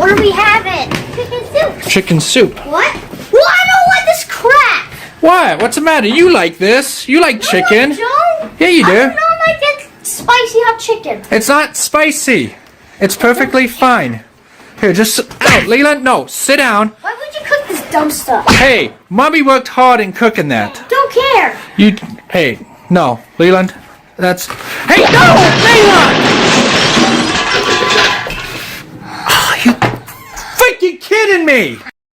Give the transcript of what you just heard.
What do we have it? Chicken soup. Chicken soup. What? Well, I don't want this crap. What? What's the matter? You like this? You like chicken? No, I don't. Yeah, you do. I don't like that spicy hot chicken. It's not spicy. It's perfectly fine. Here, just out, Leland. No, sit down. Why would you cook this dumb stuff? Hey, Mommy worked hard in cooking that. Don't care. Hey, no, Leland. Hey, no, Leland! Oh, you freaking kidding me?